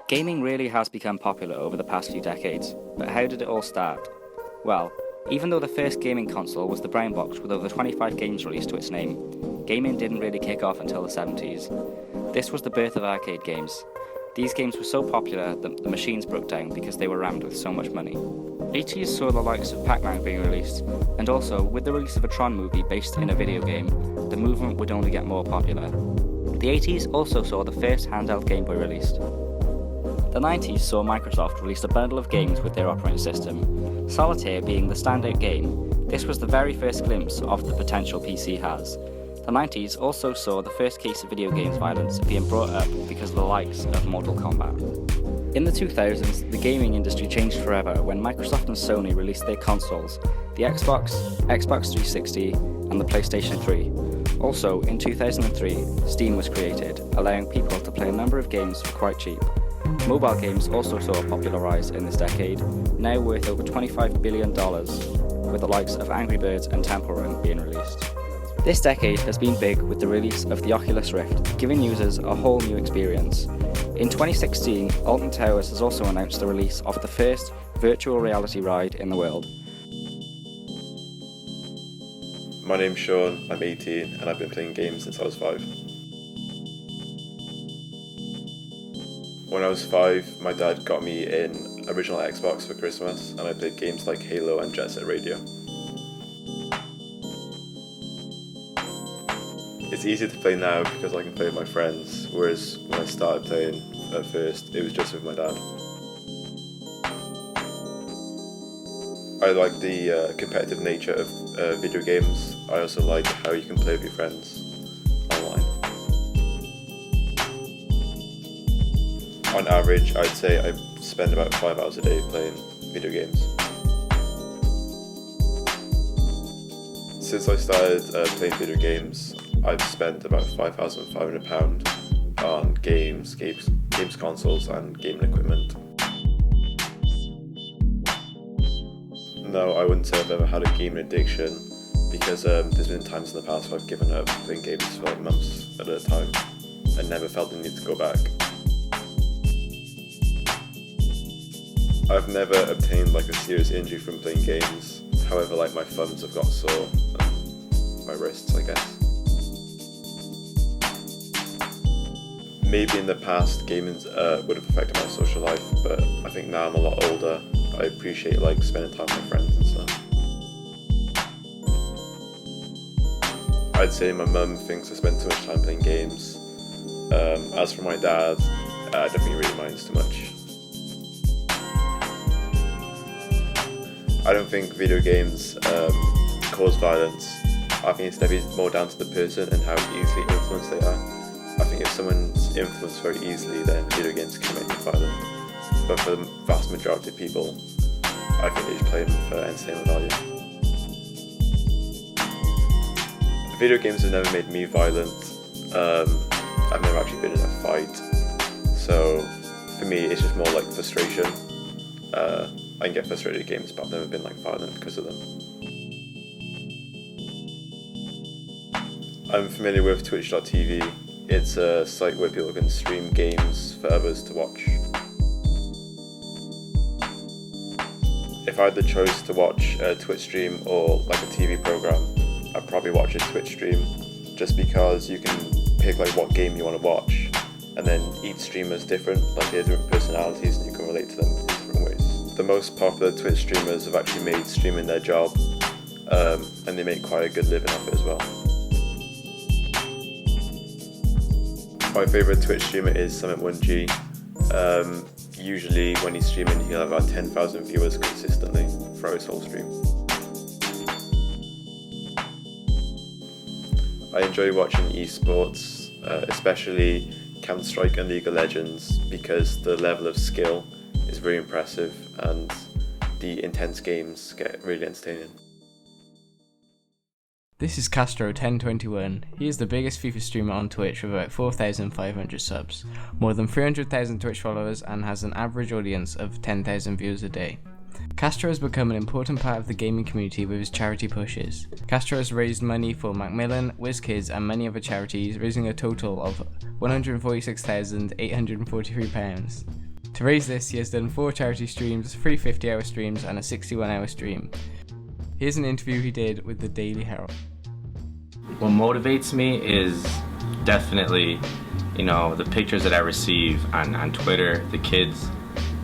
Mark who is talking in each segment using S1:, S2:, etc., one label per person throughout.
S1: Gaming really has become popular over the past few decades, but how did it all start? Well, even though the first gaming console was the brown box with over 25 games released to its name, gaming didn't really kick off until the 70s. This was the birth of arcade games. These games were so popular that the machines broke down because they were rammed with so much money. 80s saw the likes of Pac-Man being released, and also, with the release of a Tron movie based in a video game, the movement would only get more popular. The 80s also saw the first handheld Game Boy released. The 90s saw Microsoft release a bundle of games with their operating system, Solitaire being the standout game. This was the very first glimpse of the potential PC has. The 90s also saw the first case of video games violence being brought up because of the likes of Mortal Kombat. In the 2000s, the gaming industry changed forever when Microsoft and Sony released their consoles, the Xbox, Xbox 360, and the PlayStation 3. Also, in 2003, Steam was created, allowing people to play a number of games for quite cheap. Mobile games also saw a popular rise in this decade, now worth over $25 billion, with the likes of Angry Birds and Temple Run being released. This decade has been big with the release of the Oculus Rift, giving users a whole new experience. In 2016, Alton Towers has also announced the release of the first virtual reality ride in the world.
S2: My name's Sean, I'm 18 and I've been playing games since I was 5. When I was 5, my dad got me an original Xbox for Christmas and I played games like Halo and Jet Set Radio. It's easier to play now because I can play with my friends, whereas when I started playing at first, it was just with my dad. I like the competitive nature of video games. I also like how you can play with your friends online. On average, I'd say I spend about 5 hours a day playing video games. Since I started playing video games, I've spent about £5,500 on games consoles and gaming equipment. No, I wouldn't say I've ever had a gaming addiction because there's been times in the past where I've given up playing games for like months at a time and never felt the need to go back. I've never obtained like a serious injury from playing games, however like my thumbs have got sore and my wrists I guess. Maybe in the past gaming would have affected my social life, but I think now I'm a lot older, I appreciate like spending time with my friends and stuff. I'd say my mum thinks I spend too much time playing games. As for my dad, I don't think he really minds too much. I don't think video games cause violence. I think it's definitely more down to the person and how easily influenced they are. I think if someone's influenced very easily, then video games can make them violent. But for the vast majority of people, I think they just play them for entertainment value. Video games have never made me violent. I've never actually been in a fight. So for me, it's just more like frustration. I can get frustrated at games, but I've never been like violent because of them. I'm familiar with Twitch.tv. It's a site where people can stream games for others to watch. If I had the choice to watch a Twitch stream or like a TV program, I'd probably watch a Twitch stream just because you can pick like what game you want to watch and then each streamer's different, like they have different personalities and you can relate to them in different ways. The most popular Twitch streamers have actually made streaming their job and they make quite a good living off it as well. My favourite Twitch streamer is Summit1G. Usually when he's streaming he'll have about 10,000 viewers consistently throughout his whole stream. I enjoy watching esports, especially Counter-Strike and League of Legends because the level of skill is very impressive and the intense games get really entertaining.
S3: This is Castro1021. He is the biggest FIFA streamer on Twitch with about 4,500 subs, more than 300,000 Twitch followers, and has an average audience of 10,000 viewers a day. Castro has become an important part of the gaming community with his charity pushes. Castro has raised money for Macmillan, WizKids and many other charities, raising a total of £146,843. To raise this, he has done 4 charity streams, 3 50-hour streams, and a 61-hour stream. Here's an interview he did with the Daily Herald.
S4: What motivates me is definitely, the pictures that I receive on Twitter, the kids,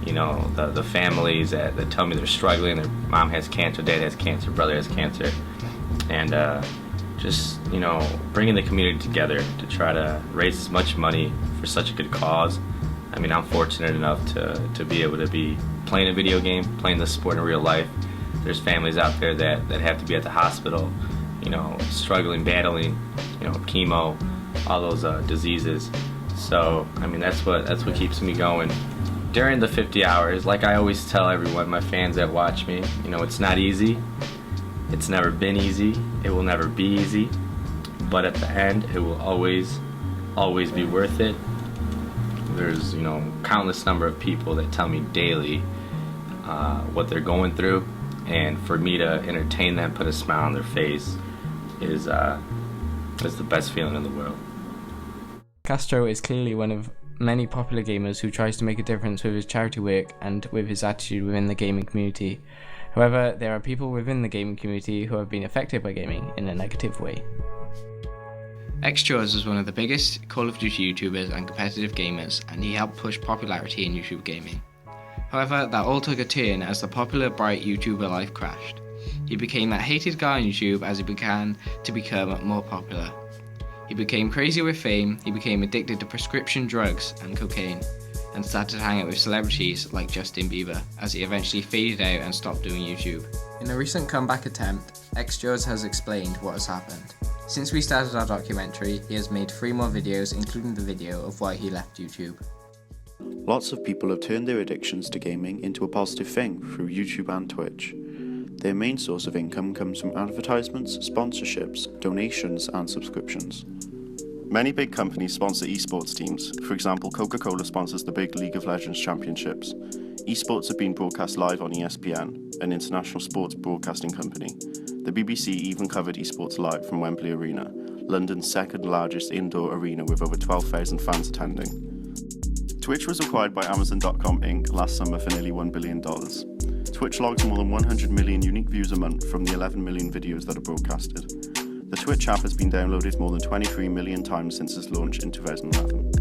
S4: the families that tell me they're struggling, their mom has cancer, dad has cancer, brother has cancer, and just, bringing the community together to try to raise as much money for such a good cause. I mean, I'm fortunate enough to be able to be playing a video game, playing this sport in real life. There's families out there that have to be at the hospital, struggling, battling, chemo, all those diseases. So, I mean, that's what keeps me going. During the 50 hours, like I always tell everyone, my fans that watch me, it's not easy. It's never been easy. It will never be easy. But at the end, it will always be worth it. There's, countless number of people that tell me daily what they're going through. And for me to entertain them, put a smile on their face, is the best feeling in the world.
S3: Castro is clearly one of many popular gamers who tries to make a difference with his charity work and with his attitude within the gaming community. However, there are people within the gaming community who have been affected by gaming in a negative way. XJaws is one of the biggest Call of Duty YouTubers and competitive gamers, and he helped push popularity in YouTube gaming. However, that all took a turn as the popular bright YouTuber life crashed. He became that hated guy on YouTube as he began to become more popular. He became crazy with fame, he became addicted to prescription drugs and cocaine, and started hanging out with celebrities like Justin Bieber, as he eventually faded out and stopped doing YouTube. In a recent comeback attempt, XJaws has explained what has happened. Since we started our documentary, he has made 3 more videos, including the video of why he left YouTube.
S5: Lots of people have turned their addictions to gaming into a positive thing through YouTube and Twitch. Their main source of income comes from advertisements, sponsorships, donations, and subscriptions.
S6: Many big companies sponsor esports teams. For example, Coca-Cola sponsors the big League of Legends championships. Esports have been broadcast live on ESPN, an international sports broadcasting company. The BBC even covered esports live from Wembley Arena, London's second largest indoor arena with over 12,000 fans attending. Twitch was acquired by Amazon.com Inc. last summer for nearly $1 billion. Twitch logs more than 100 million unique views a month from the 11 million videos that are broadcasted. The Twitch app has been downloaded more than 23 million times since its launch in 2011.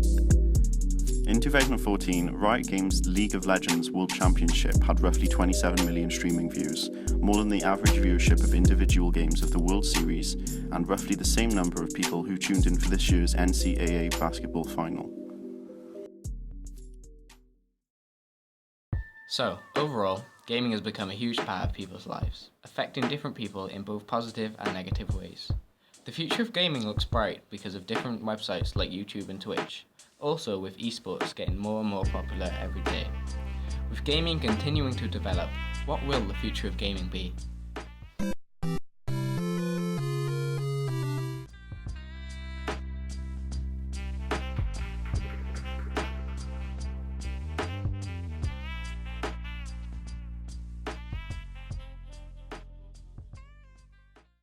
S6: In 2014, Riot Games' League of Legends World Championship had roughly 27 million streaming views, more than the average viewership of individual games of the World Series, and roughly the same number of people who tuned in for this year's NCAA basketball final.
S3: So, overall, gaming has become a huge part of people's lives, affecting different people in both positive and negative ways. The future of gaming looks bright because of different websites like YouTube and Twitch, also with esports getting more and more popular every day. With gaming continuing to develop, what will the future of gaming be?